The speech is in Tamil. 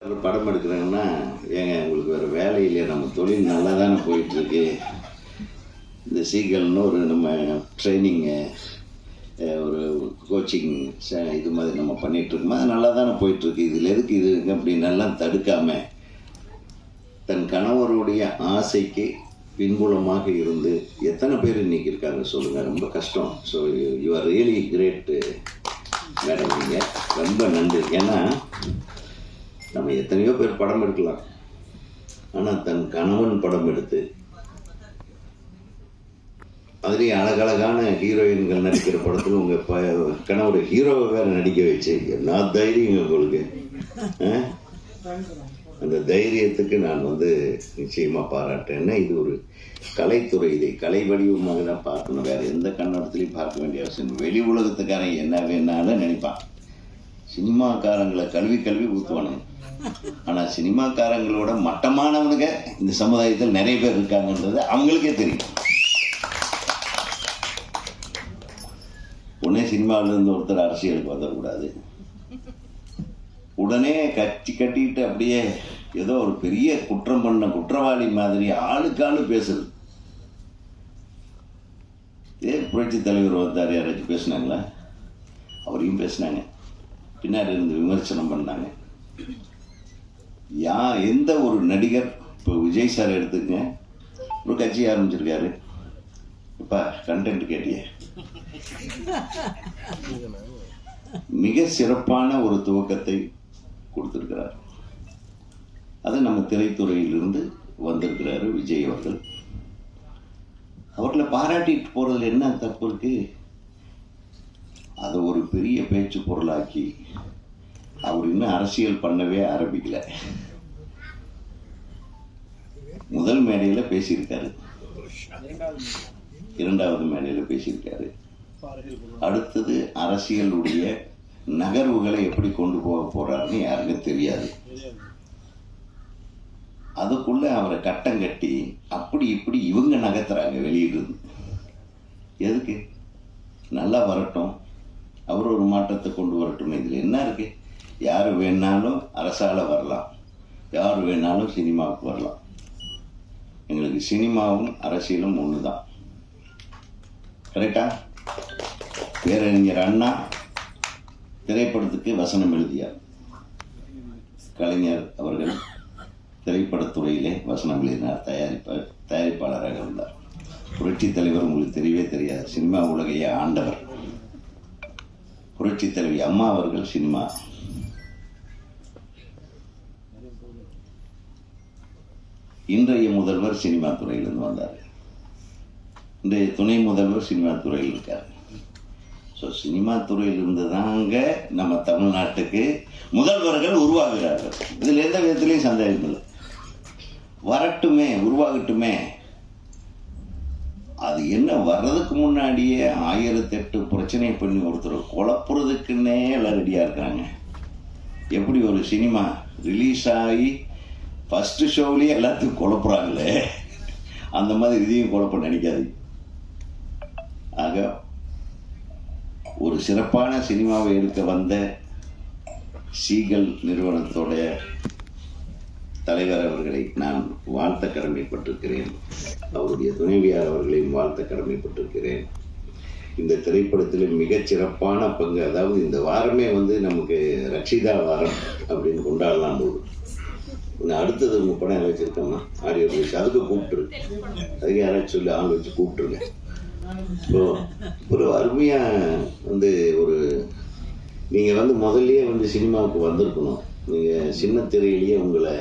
படம் எடுக்கிறாங்கன்னா, ஏங்க உங்களுக்கு வேறு வேலை இல்லையா? நம்ம தொழில் நல்லா தானே போயிட்டுருக்கு. இந்த சீகல்னு ஒரு நம்ம ட்ரைனிங்கு, ஒரு கோச்சிங் இது மாதிரி நம்ம பண்ணிகிட்ருக்கோம். அது நல்லா தானே போயிட்டுருக்கு. இதில் எதுக்கு இது அப்படின்னெல்லாம் தடுக்காமல் தன் கணவருடைய ஆசைக்கு பின்புலமாக இருந்து எத்தனை பேர் இன்றைக்கி இருக்காங்க சொல்லுங்கள். ரொம்ப கஷ்டம். So you are really great madam. நீங்கள் ரொம்ப நன்றி. ஏன்னா நம்ம எத்தனையோ பேர் படம் எடுக்கலாம், ஆனால் தன் கணவன் படம் எடுத்து அதுலேயும் அழகழகான ஹீரோயின்கள் நடிக்கிற படத்தில் உங்கள் கணவர் ஹீரோவை வேறு நடிக்க வச்சு என்ன தைரியம் உங்களுக்கு. அந்த தைரியத்துக்கு நான் நிச்சயமாக பாராட்டேன். ஏன்னா இது ஒரு கலைத்துறை, இதை கலை வடிவமாக தான் பார்க்கணும். வேறு எந்த கண்ணோட்டத்திலையும் பார்க்க வேண்டிய அவசியம். வெளி உலகத்துக்காரன் என்ன வேணாலும் நினைப்பான். சினிமாக்காரங்களை கல்வி ஊற்றுவானுங்க. ஆனால் சினிமாக்காரங்களோட மட்டமானவனுங்க இந்த சமுதாயத்தில் நிறைய பேர் இருக்காங்கன்றது அவங்களுக்கே தெரியும். உடனே சினிமாவிலேருந்து ஒருத்தர் அரசியலுக்கு வந்துடக்கூடாது. உடனே கட்டிக்கிட்டு அப்படியே ஏதோ ஒரு பெரிய குற்றம் பண்ண குற்றவாளி மாதிரி ஆளுக்காளு பேசுறது. புரட்சி தலைவர் வந்தார், யாராச்சும் பேசினாங்களா? அவரையும் பேசினாங்க, பின்னாடி இருந்து விமர்சனம் பண்ணாங்க. எந்த ஒரு நடிகர், இப்போ விஜய் சார் எடுத்துக்கங்க, ஒரு கட்சி ஆரம்பிச்சிருக்காரு. இப்போ கண்டென்ட் கேட்டிய மிக சிறப்பான ஒரு துவக்கத்தை கொடுத்திருக்கிறார். அது நம்ம திரைத்துறையிலிருந்து வந்திருக்கிறாரு விஜய் அவர்கள். அவர்களை பாராட்டிட்டு போறதுல என்ன தப்பு இருக்கு? அதை ஒரு பெரிய பேச்சு பொருளாக்கி அவர் இன்னும் அரசியல் பண்ணவே ஆரம்பிக்கல. முதல் மேடையில் பேசியிருக்காரு, இரண்டாவது மேடையில் பேசியிருக்காரு. அடுத்தது அரசியலுடைய நகர்வுகளை எப்படி கொண்டு போக போறாருன்னு யாருக்கும் தெரியாது. அதுக்குள்ள அவரை கட்டம் கட்டி அப்படி இப்படி இவங்க நகர்த்துறாங்க வெளியிடுறது. எதுக்கு? நல்லா வரட்டும், அவர் ஒரு மாற்றத்தை கொண்டு வரட்டும். இதில் என்ன இருக்கு? யார் வேணாலும் அரசால வரலாம், யார் வேணாலும் சினிமாவுக்கு வரலாம். எங்களுக்கு சினிமாவும் அரசியலும் ஒன்று தான். கரெக்டா? பேரறிஞர் அண்ணா திரைப்படத்துக்கு வசனம் எழுதியார். கலைஞர் அவர்கள் திரைப்படத்துறையிலே வசனம் எழுதினார், தயாரிப்பாளராக இருந்தார். புரட்சி தலைவர் உங்களுக்கு தெரியவே தெரியாது, சினிமா உலகையே ஆண்டவர். புரட்சி தலைவி அம்மா அவர்கள் சினிமா. இன்றைய முதல்வர் சினிமா துறையிலிருந்து வந்தார். இன்றைய துணை முதல்வர் சினிமா துறையில் இருக்கார். ஸோ சினிமா துறையிலிருந்து தாங்க நம்ம தமிழ்நாட்டுக்கு முதல்வர்கள் உருவாகிறார்கள். இதில் எந்த விதத்திலையும் சந்தேகம் இல்லை. வரட்டுமே, உருவாகட்டுமே. அது என்ன, வர்றதுக்கு முன்னாடியே 1008 பிரச்சனை பண்ணி ஒருத்தர் குழப்புறதுக்குன்னே எல்லாம் ரெடியாக இருக்கிறாங்க. எப்படி ஒரு சினிமா ரிலீஸ் ஆகி ஃபஸ்ட்டு ஷோவிலேயே எல்லாத்துக்கும் குழப்புறாங்களே, அந்த மாதிரி இதையும் குழப்ப நினைக்காது. ஆக ஒரு சிறப்பான சினிமாவை எடுக்க வந்த சீகல் நிறுவனத்தோட தலைவர் அவர்களை நான் வாழ்த்த கடமைப்பட்டிருக்கிறேன். அவருடைய துணைவியார் அவர்களையும் வாழ்த்த கடமைப்பட்டிருக்கிறேன். இந்த திரைப்படத்தில் மிகச்சிறப்பான பங்கு, அதாவது இந்த வாரமே நமக்கு ரட்சிதா வாரம் அப்படின்னு கொண்டாடலாம் போது. அடுத்தது உங்கள் படம் வச்சுருக்கோம்னா ஆடியோ ரிலீஸ், அதுக்கு கூப்பிட்டுரு, அதுக்கு யாராச்சும் சொல்லி ஆள் வச்சு கூப்பிட்டுருங்க. ஸோ ஒரு அருமையாக ஒரு நீங்கள் முதல்லையே சினிமாவுக்கு வந்திருக்கணும். நீங்கள் சின்ன திரையிலேயே உங்களை